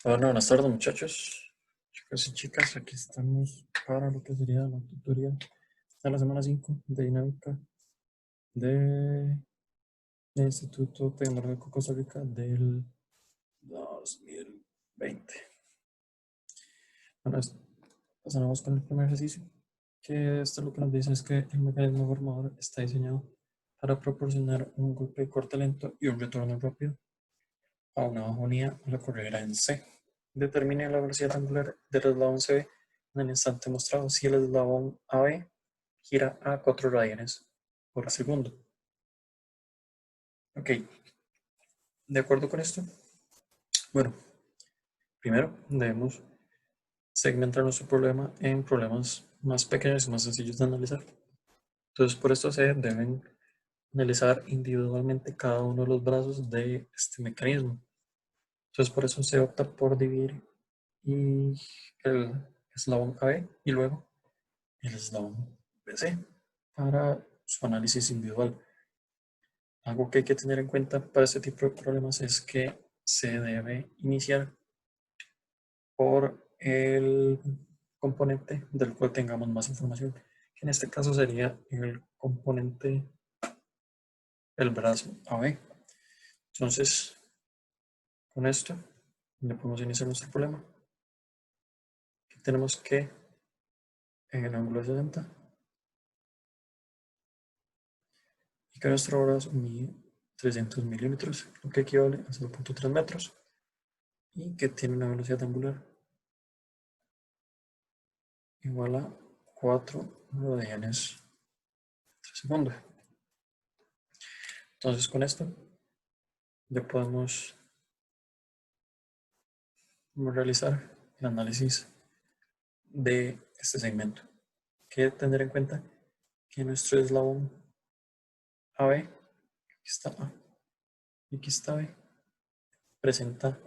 Bueno, buenas tardes muchachos, chicos y chicas, aquí estamos para lo que sería la tutoría de la semana 5 de dinámica del Instituto Tecnológico Costa Rica del 2020. Bueno, pasamos con el primer ejercicio, que esto lo que nos dice es que el mecanismo formador está diseñado para proporcionar un golpe de corte lento y un retorno rápido a una bajonía o la corredera en C. Determine la velocidad angular del eslabón CB en el instante mostrado si el eslabón AB gira a 4 radianes por segundo. Ok, de acuerdo con esto, bueno, primero debemos segmentar nuestro problema en problemas más pequeños y más sencillos de analizar. Entonces, por esto se deben analizar individualmente cada uno de los brazos de este mecanismo. Entonces, por eso se opta por dividir y el eslabón AB y luego el eslabón BC para su análisis individual. Algo que hay que tener en cuenta para este tipo de problemas es que se debe iniciar por el componente del cual tengamos más información, que en este caso sería el componente del brazo AB. Entonces, con esto ya podemos iniciar nuestro problema. Aquí tenemos que en el ángulo de 60 y que nuestro brazo mide 300 milímetros, lo que equivale a 0.3 metros y que tiene una velocidad angular igual a 4 radianes por segundo. Entonces con esto ya podemos realizar el análisis de este segmento. Hay que tener en cuenta que nuestro eslabón AB, aquí está A y aquí está B, presenta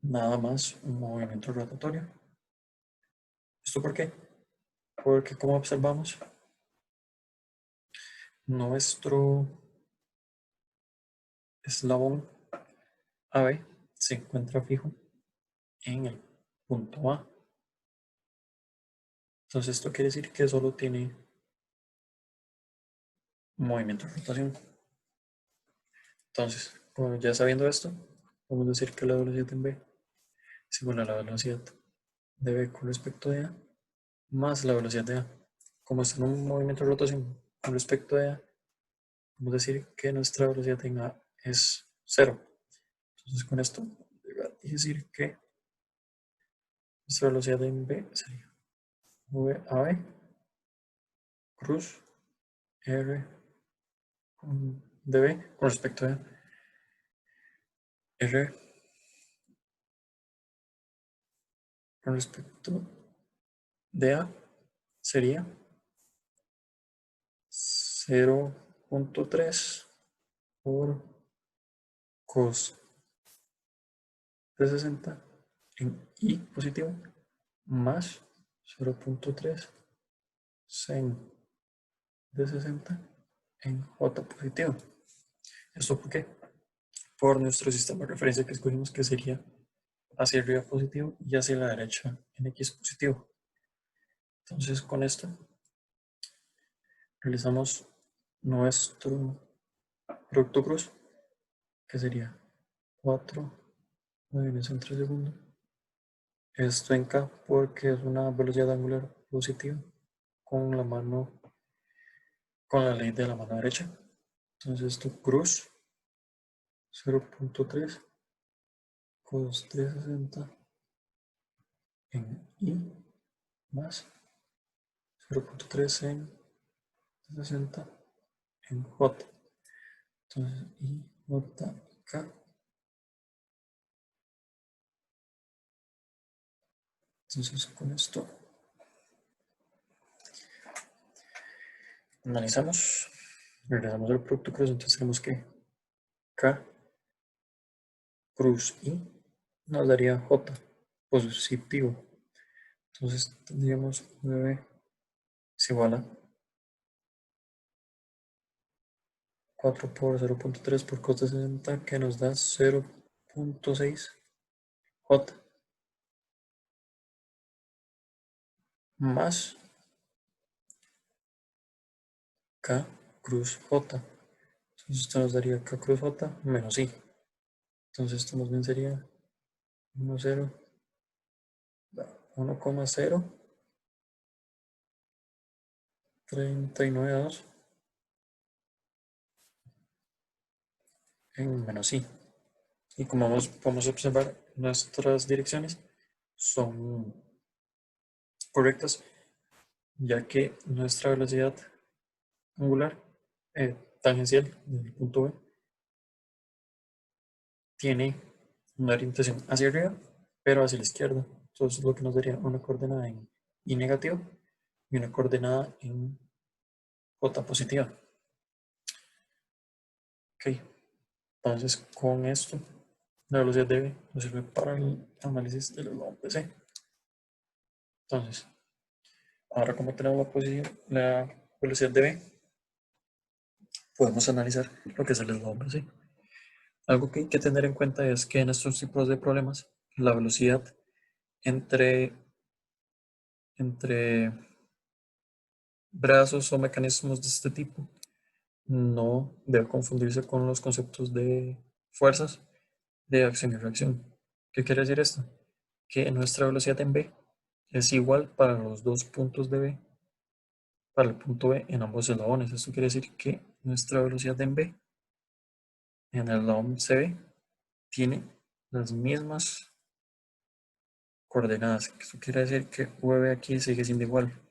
nada más un movimiento rotatorio. ¿Esto por qué? Porque como observamos, nuestro eslabón AB se encuentra fijo en el punto A. Entonces esto quiere decir que solo tiene movimiento de rotación. Entonces, ya sabiendo esto, podemos decir que la velocidad en B es igual a la velocidad de B con respecto de A más la velocidad de A. Como está en un movimiento de rotación con respecto de A, podemos decir que nuestra velocidad en A es 0. Entonces con esto, llegar y decir que nuestra velocidad en B sería VAB cruz R de B con respecto a R con respecto de A sería 0.3 por cos de 60 en I positivo más 0.3 sin de 60 en J positivo. ¿Esto por qué? Por nuestro sistema de referencia que escogimos, que sería hacia arriba positivo y hacia la derecha en X positivo. Entonces con esto realizamos nuestro producto cruz, que sería 4 radianes entre segundo. Esto en K porque es una velocidad angular positiva con la mano, con la ley de la mano derecha. Entonces esto cruz 0.3 cos 360 en I más 0.3 en 60 en J. Entonces I, J, K. Entonces con esto analizamos, regresamos al producto cruz, entonces tenemos que K cruz I nos daría J positivo. Entonces tendríamos 9 es igual a 4 por 0.3 por cos de 60 que nos da 0.6 J más K cruz J. Entonces esto nos daría K cruz J menos I. Entonces esto más bien sería 1, 0, 1,039,2 en menos I. Y como podemos observar, nuestras direcciones son correctas, ya que nuestra velocidad angular tangencial del punto B tiene una orientación hacia arriba, pero hacia la izquierda. Entonces lo que nos daría una coordenada en Y negativo y una coordenada en J positiva. Ok, entonces con esto la velocidad de V nos sirve para el análisis del eslabón PC. Entonces, ahora como tenemos la velocidad de V, podemos analizar lo que es el eslabón PC. Algo que hay que tener en cuenta es que en estos tipos de problemas, la velocidad entre brazos o mecanismos de este tipo no debe confundirse con los conceptos de fuerzas, de acción y reacción. ¿Qué quiere decir esto? Que nuestra velocidad en B es igual para los dos puntos de B, para el punto B en ambos eslabones. Esto quiere decir que nuestra velocidad en B, en el eslabón CB, tiene las mismas coordenadas. Esto quiere decir que VB aquí sigue siendo igual.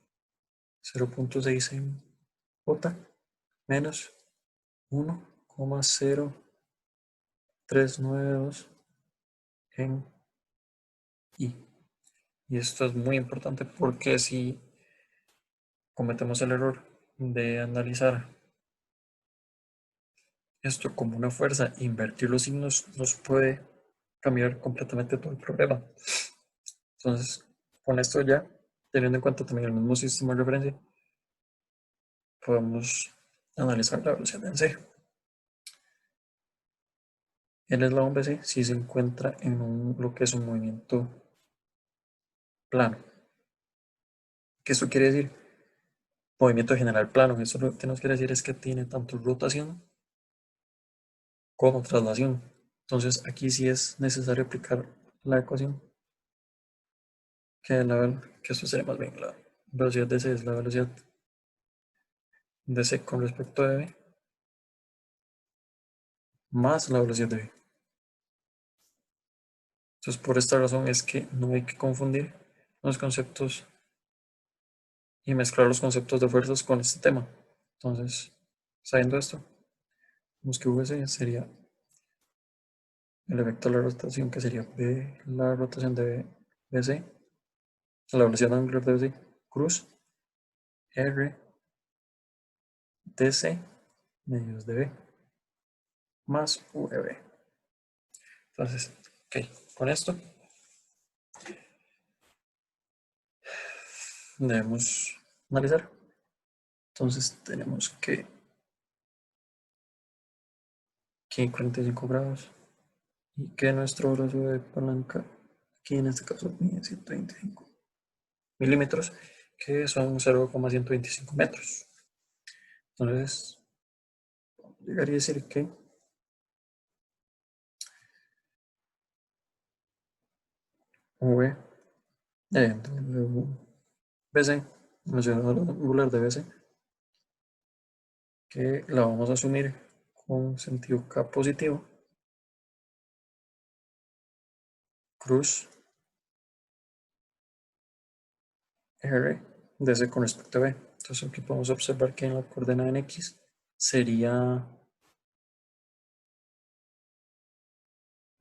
0.6 en J menos 1,0392 en I. Y esto es muy importante porque si cometemos el error de analizar esto como una fuerza, invertir los signos nos puede cambiar completamente todo el problema. Entonces, con esto ya, teniendo en cuenta también el mismo sistema de referencia, podemos analizar la velocidad en C. El eslabón BC si se encuentra en lo que es un movimiento plano. ¿Qué esto quiere decir? Movimiento general plano. Eso lo que nos quiere decir es que tiene tanto rotación como traslación. Entonces aquí sí es necesario aplicar la ecuación que esto sería más bien la velocidad de C es la velocidad de C con respecto a V más la velocidad de V. Entonces por esta razón es que no hay que confundir los conceptos y mezclar los conceptos de fuerzas con este tema. Entonces, sabiendo esto, vemos que VC sería el efecto de la rotación, que sería B, la rotación de BC, la velocidad angular de BC, cruz R DC medios de B más VB. Entonces, ok, con esto debemos analizar. Entonces tenemos que 45 grados y que nuestro brazo de palanca, aquí en este caso mide 125 milímetros, que son 0,125 metros. Entonces, llegaría a decir que V, BC, velocidad angular de BC, que la vamos a asumir con sentido K positivo, cruz R de C con respecto a B. Entonces aquí podemos observar que en la coordenada en X sería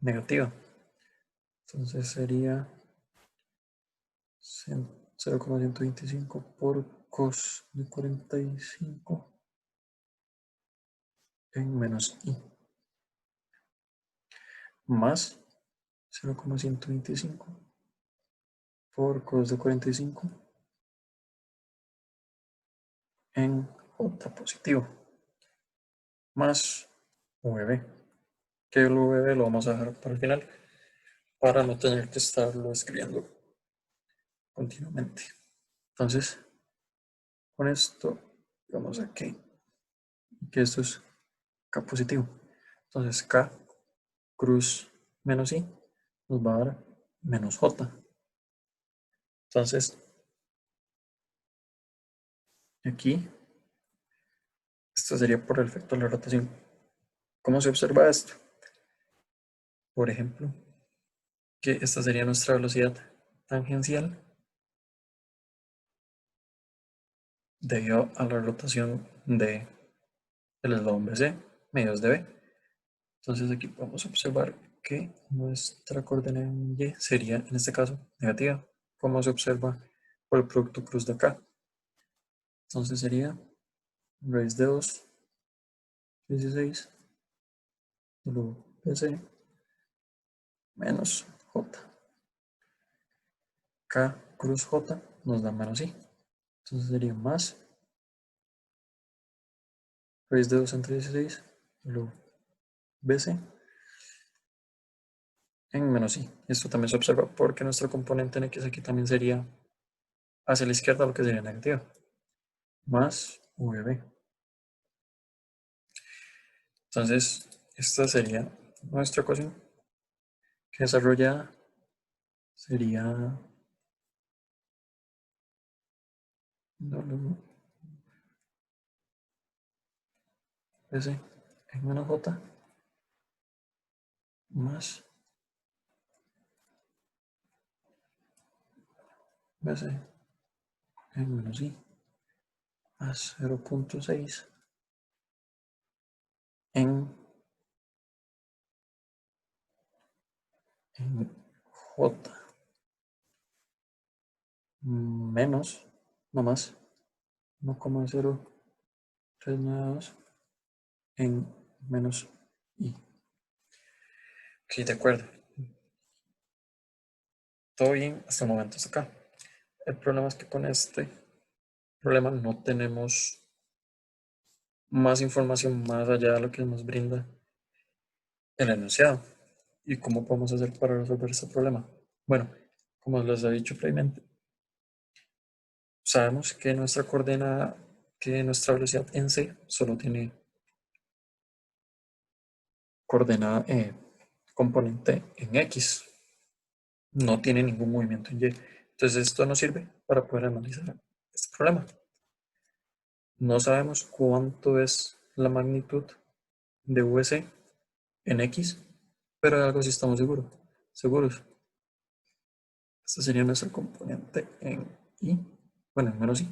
negativa. Entonces sería 0,125 por cos de 45 en menos I más 0,125 por cos de 45 en J positivo más VB, que el VB lo vamos a dejar para el final para no tener que estarlo escribiendo continuamente. Entonces, con esto, vamos aquí, que esto es K positivo. Entonces, K cruz menos I nos va a dar menos J. Entonces, aquí, esto sería por el efecto de la rotación. ¿Cómo se observa esto? Por ejemplo, que esta sería nuestra velocidad tangencial debido a la rotación del eslabón BC medios de B. Entonces aquí podemos observar que nuestra coordenada en Y sería, en este caso, negativa, como se observa por el producto cruz de acá. Entonces sería raíz de 2, 16, WC menos J. K cruz J nos da menos I. Entonces sería más raíz de 2 entre 16, WC en menos I. Esto también se observa porque nuestro componente en X aquí también sería hacia la izquierda, lo que sería negativa, más VB. Entonces, esta sería nuestra ecuación que desarrollada sería W S en menos J más BC en menos I más 0.6 en J menos, no más, 1,0392 en menos I. Ok, de acuerdo. Todo bien hasta el momento, hasta acá. El problema es que con este problema no tenemos más información más allá de lo que nos brinda el enunciado. ¿Y cómo podemos hacer para resolver este problema? Bueno, como les he dicho previamente, sabemos que nuestra coordenada, que nuestra velocidad en C solo tiene coordenada componente en X, no tiene ningún movimiento en Y. Entonces esto nos sirve para poder analizar este problema. No sabemos cuánto es la magnitud de VC en X, pero de algo sí estamos seguros. Este sería nuestro componente en I, bueno, en menos I.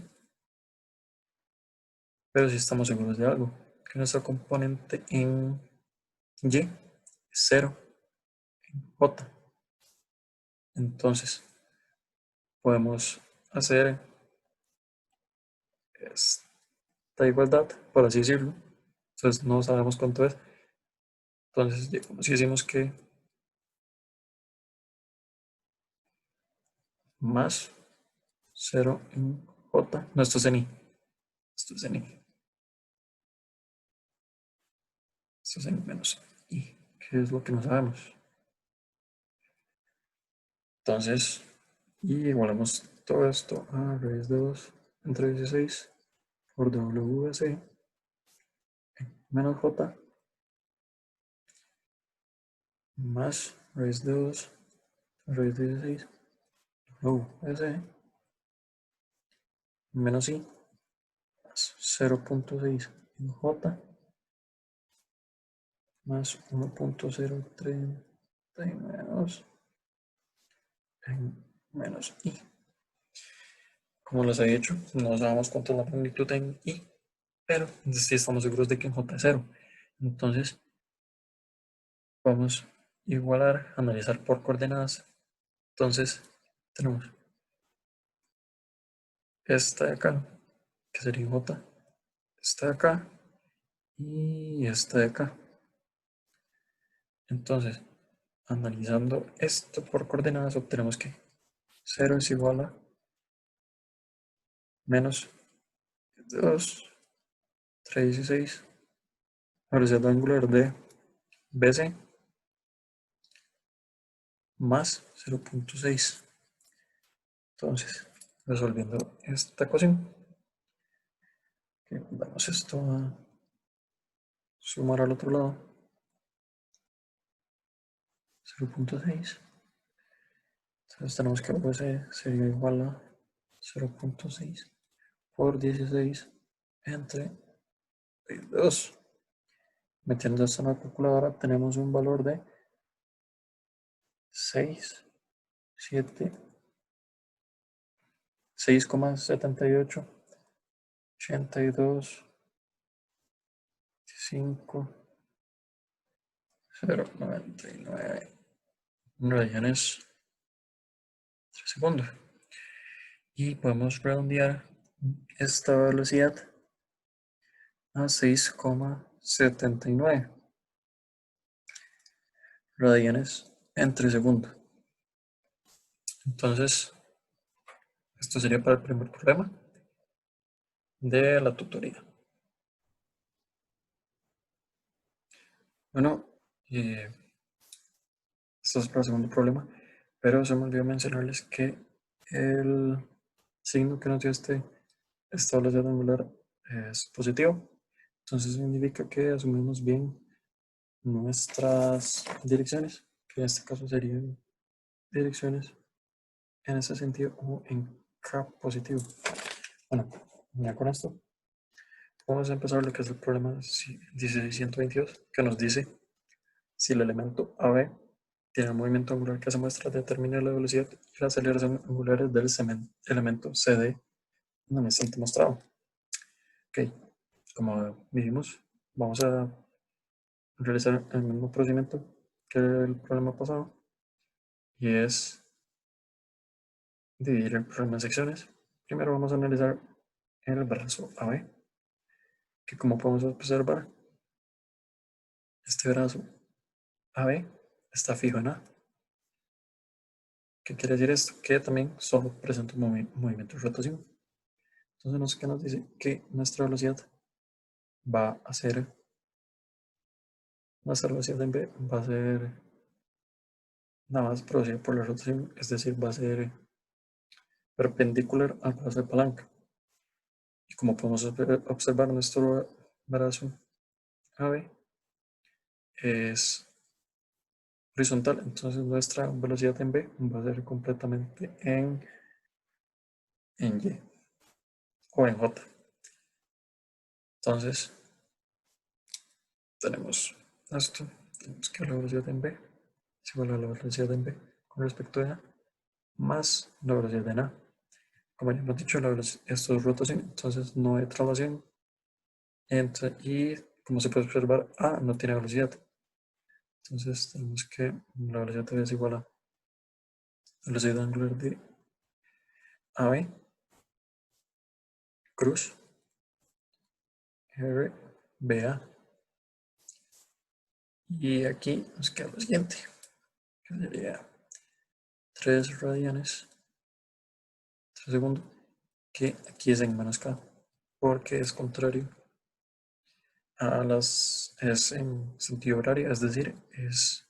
Pero sí estamos seguros de algo, que nuestro componente en Y es 0 en J. Entonces, podemos hacer esta igualdad, por así decirlo. Entonces, no sabemos cuánto es. Entonces, si decimos que más 0 en J, no, esto es en I. Esto es en I. Esto es en menos I, que es lo que no sabemos. Entonces, y igualamos todo esto a raíz de 2 entre 16 por WC menos J más raíz de 2 raíz de 16 WC menos I más 0.6 en J más 1.030 menos en menos I. Como les he dicho, no sabemos cuánto es la magnitud en I, pero sí estamos seguros de que en J es 0. Entonces, vamos a igualar, analizar por coordenadas. Entonces, tenemos esta de acá, que sería J, esta de acá y esta de acá. Entonces, analizando esto por coordenadas, obtenemos que 0 es igual a menos 2, 316, la velocidad angular de BC más 0.6. Entonces, resolviendo esta ecuación, damos esto a sumar al otro lado, 0.6. Entonces tenemos que ABC sería igual a 0.6 por 16 entre 2. Metiendo esto en la calculadora tenemos un valor de 6,78, 82, 5, 0,99 radianes por segundo. Y podemos redondear esta velocidad a 6,79 radianes entre segundo. Entonces, esto sería para el primer problema de la tutoría. Bueno, esto es para el segundo problema, pero se me olvidó mencionarles que el signo que nos dio esta velocidad angular es positivo. Entonces significa que asumimos bien nuestras direcciones, que en este caso serían direcciones en ese sentido o en K positivo. Bueno, ya con esto vamos a empezar lo que es el problema 1622, que nos dice si el elemento AB tiene un movimiento angular que se muestra, determina la velocidad y la aceleración angulares del elemento CD en el instante mostrado. Ok, como dijimos, vamos a realizar el mismo procedimiento que el problema pasado, y es dividir el problema en secciones. Primero vamos a analizar el brazo AB, que como podemos observar, este brazo AB está fijo en A. ¿Qué quiere decir esto? Que también solo presenta un movimiento de rotación. Entonces, ¿qué nos dice? Que nuestra velocidad va a ser, nuestra velocidad en B va a ser nada más producida por la rotación, es decir, va a ser perpendicular al brazo de palanca. Y como podemos observar, nuestro brazo AB es horizontal, entonces nuestra velocidad en B va a ser completamente en Y o en J. Entonces, tenemos esto, tenemos que la velocidad en B es igual a la velocidad en B con respecto a A más la velocidad en A. Como ya hemos dicho, esto es rotación, entonces no hay traslación. Y como se puede observar, A no tiene velocidad. Entonces tenemos que la velocidad de B es igual a la velocidad angular de AB cruz R BA. Y aquí nos queda lo siguiente, que sería 3 radianes 3 segundos, que aquí es en menos K, porque es contrario a es en sentido horario, es decir, es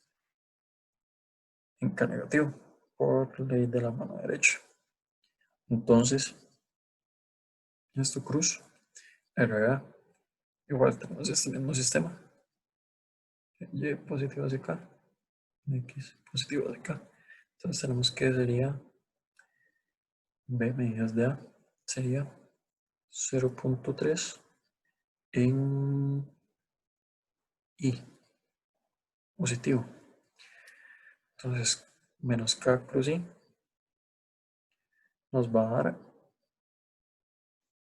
en K negativo, por ley de la mano derecha. Entonces, esto cruz RA, igual tenemos este mismo sistema, Y positivo hacia K, X positivo hacia K. Entonces tenemos que sería B medidas de A, sería 0.3 en I positivo. Entonces, menos K cruz I nos va a dar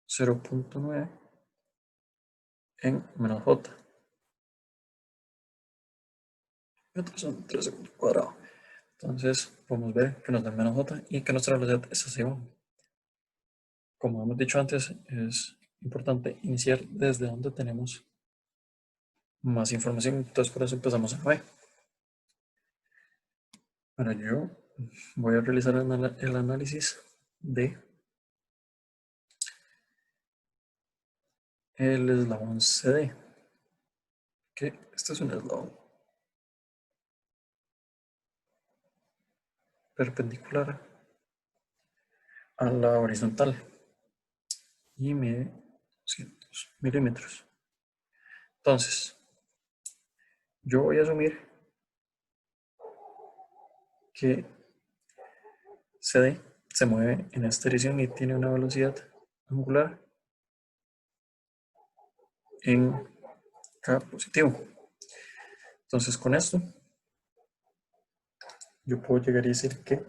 0.9 en menos J. Estos son 3 segundos cuadrados. Entonces, podemos ver que nos da menos J y que nuestra velocidad es hacia abajo. Como hemos dicho antes, es importante iniciar desde donde tenemos más información. Entonces, por eso empezamos en B. Ahora yo voy a realizar el análisis de el eslabón CD, que este es un eslabón. perpendicular a la horizontal y mide 200 milímetros. Entonces, yo voy a asumir que CD se mueve en esta dirección y tiene una velocidad angular en K positivo. Entonces, con esto, yo puedo llegar a decir que,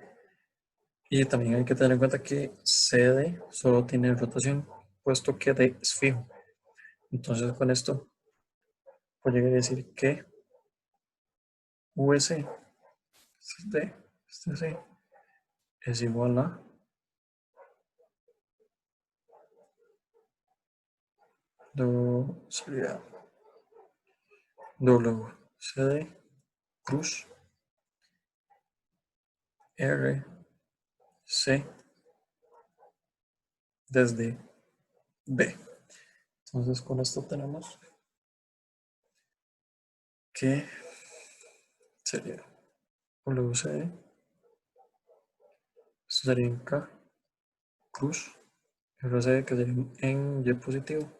y también hay que tener en cuenta que CD solo tiene rotación, puesto que D es fijo. Entonces, con esto, puedo llegar a decir que VC, D, C, es igual a sería WCD cruz RC desde B. Entonces con esto tenemos que sería WCD, esto sería en K cruz RC que sería en Y positivo,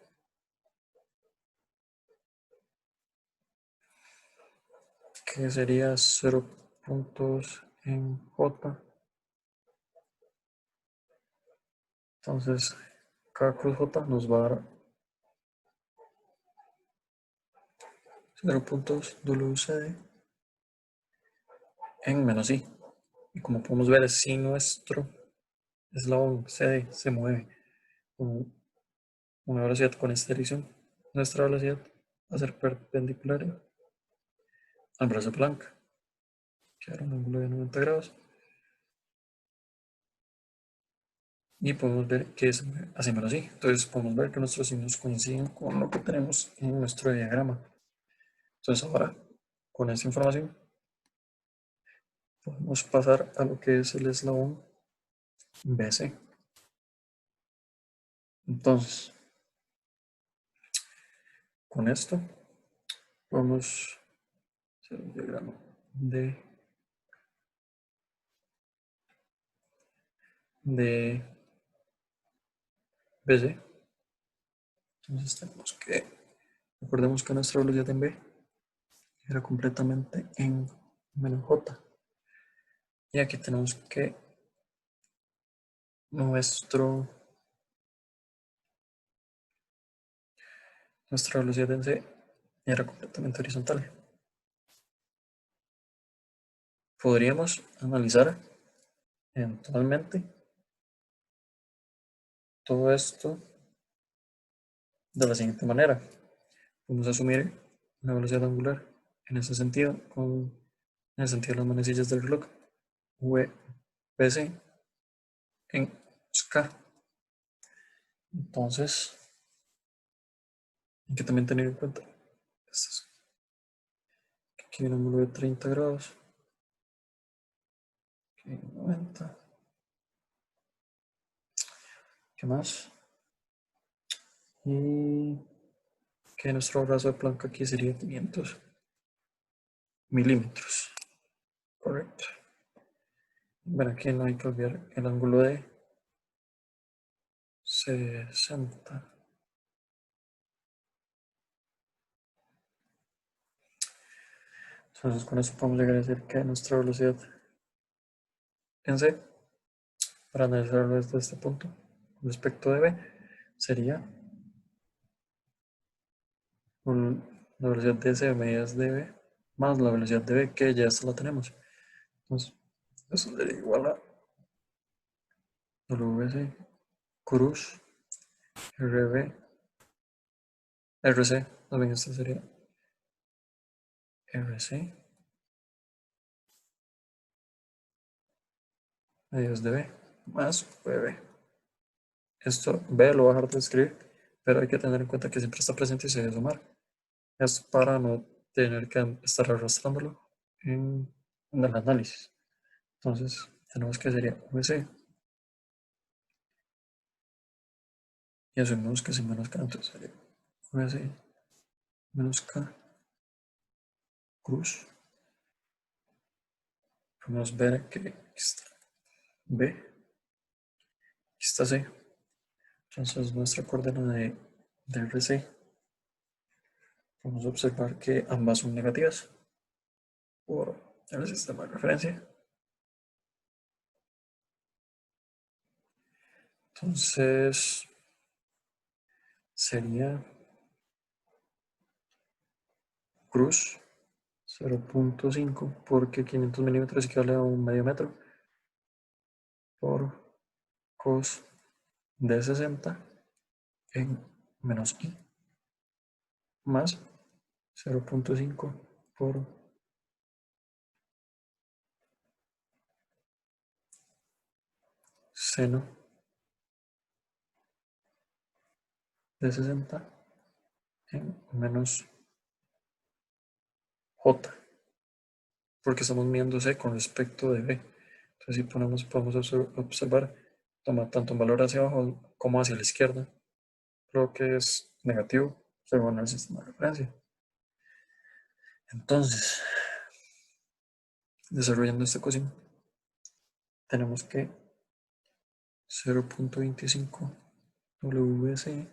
que sería 0 puntos en J. Entonces K cruz J nos va a dar 0 puntos WCD en menos I. Y como podemos ver, si nuestro eslabón CD se mueve con una velocidad con esta dirección, nuestra velocidad va a ser perpendicular al brazo de palanca, que era un ángulo de 90 grados. Y podemos ver que es así menos así. Entonces podemos ver que nuestros signos coinciden con lo que tenemos en nuestro diagrama. Entonces ahora, con esta información, podemos pasar a lo que es el eslabón BC. Entonces, con esto, podemos hacer un diagrama de BC. Entonces tenemos que, recordemos que nuestra velocidad en B era completamente en menos J. Y aquí tenemos que nuestra velocidad en C era completamente horizontal. Podríamos analizar eventualmente todo esto de la siguiente manera. Podemos asumir una velocidad angular en ese sentido, en el sentido de las manecillas del reloj, VC en K. Entonces, hay que también tener en cuenta que aquí hay un ángulo de 30 grados, aquí hay 90. ¿Qué más? Y que nuestro brazo de palanca aquí sería 500 milímetros. Correcto. Bueno, aquí no hay que olvidar el ángulo de 60. Entonces con eso podemos llegar a decir que nuestra velocidad en C, para analizarlo desde este punto, respecto de B, sería la velocidad de C medidas de B más la velocidad de B, que ya esta la tenemos. Entonces, eso sería igual a WC cruz RB RC, más bien esto sería RC medidas de B más VB. Esto B lo voy a dejar de escribir, pero hay que tener en cuenta que siempre está presente y se debe sumar. Es para no tener que estar arrastrándolo en el análisis. Entonces, tenemos que sería VC y asumimos que es menos K, entonces sería VC menos K cruz podemos ver que aquí está B, aquí está C. Entonces nuestra coordenada de RC, vamos a observar que ambas son negativas por el sistema de referencia. Entonces sería cruz 0.5 porque 500 milímetros equivale a un medio metro por cos de 60 en menos i más 0.5 por seno de 60 en menos j, porque estamos midiendo c con respecto de b. Entonces si podemos observar, toma tanto un valor hacia abajo como hacia la izquierda, lo que es negativo según el sistema de referencia. Entonces, desarrollando esta ecuación, tenemos que 0.25 WC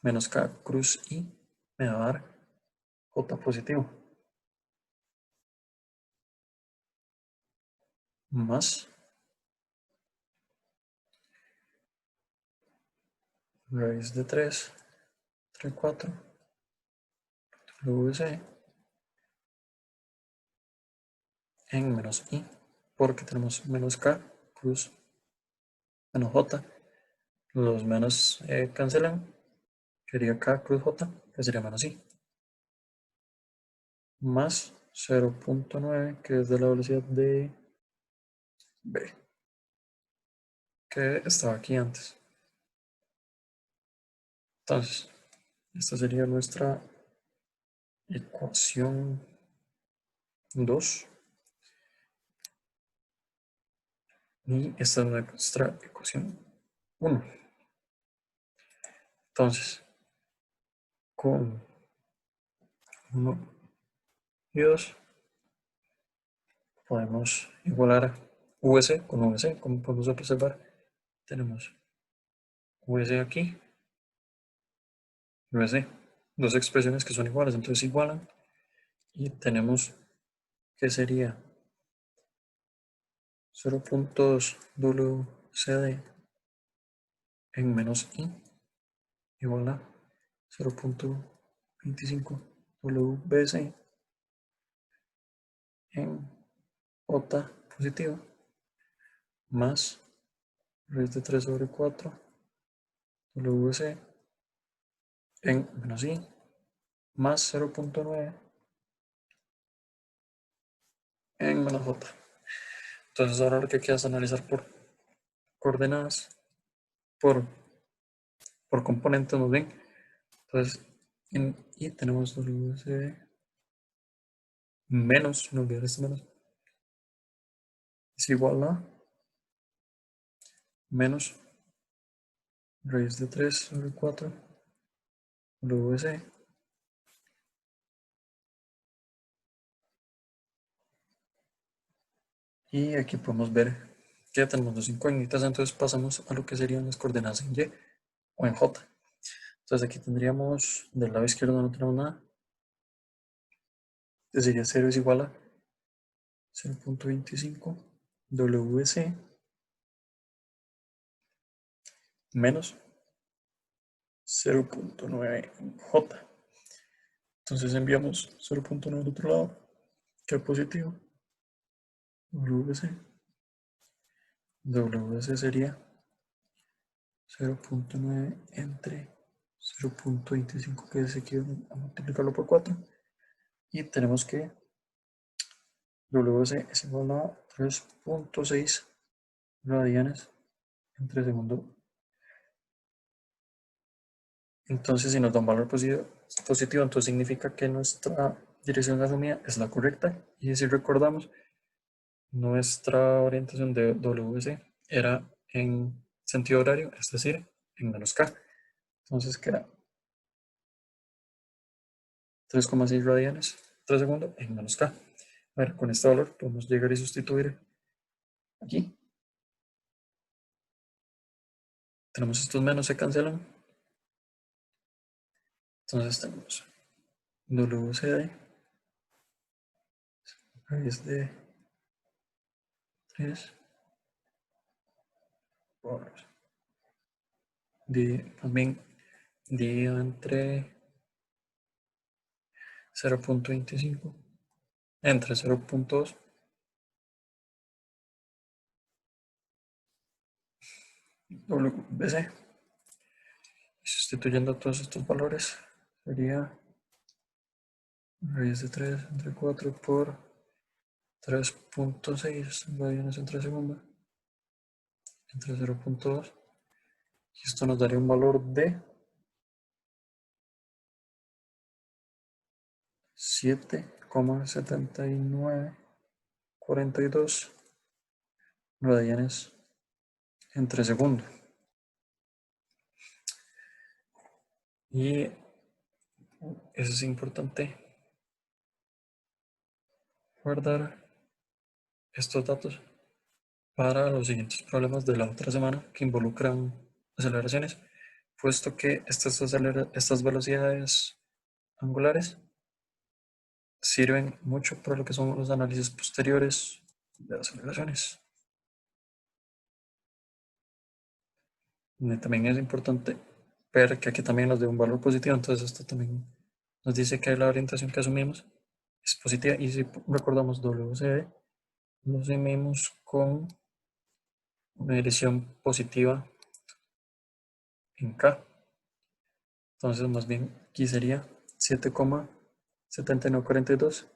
menos K cruz I me va a dar J positivo más raíz de 3 entre 4 WC en menos I, porque tenemos menos K cruz menos J. Los menos cancelan, sería K cruz J, que sería menos I, más 0.9, que es de la velocidad de B, que estaba aquí antes. Entonces, esta sería nuestra ecuación 2 y esta es nuestra ecuación 1. Entonces, con 1 y 2 podemos igualar VC con VC, como podemos observar. Tenemos VC aquí, VC, dos expresiones que son iguales, entonces igualan, y tenemos que sería 0.2 WCD en menos I igual a 0.25 WBC en J positivo más raíz de 3 sobre 4 WC en menos I más 0.9 en menos J. Entonces ahora lo que queda es analizar por coordenadas, por componentes más bien. Entonces en I tenemos WC menos, no olvidar este menos, es igual a menos raíz de 3 sobre 4 WC y aquí podemos ver que ya tenemos dos incógnitas, entonces pasamos a lo que serían las coordenadas en Y o en J. Entonces aquí tendríamos del lado izquierdo no tenemos nada, entonces sería 0 es igual a 0.25 WC menos 0.9 J. Entonces enviamos 0.9 al otro lado, que es positivo, WC. WC sería 0.9 entre 0.25, que es equivalente a multiplicarlo por 4. Y tenemos que WC es igual a 3.6 radianes entre segundo. Entonces, si nos da un valor positivo, entonces significa que nuestra dirección asumida es la correcta. Y si recordamos, nuestra orientación de WC era en sentido horario, es decir, en menos K. Entonces queda 3,6 radianes entre segundo en menos k. A ver, con este valor podemos llegar y sustituir aquí. Tenemos estos menos, se cancelan. Entonces tenemos WCD raíz de 3 por también dividido entre 0.25 entre 0.2 WBC. Y sustituyendo todos estos valores sería raíz de 3 entre 4 por 3.6 radianes entre segundo entre 0.2, y esto nos daría un valor de 7,7942 radianes entre segundo. Y eso es importante guardar estos datos para los siguientes problemas de la otra semana que involucran aceleraciones, puesto que estas velocidades angulares sirven mucho para lo que son los análisis posteriores de aceleraciones. También es importante ver que aquí también nos da un valor positivo, entonces esto también nos dice que la orientación que asumimos es positiva, y si recordamos WCD, lo asumimos con una dirección positiva en K. Entonces más bien aquí sería 7,7942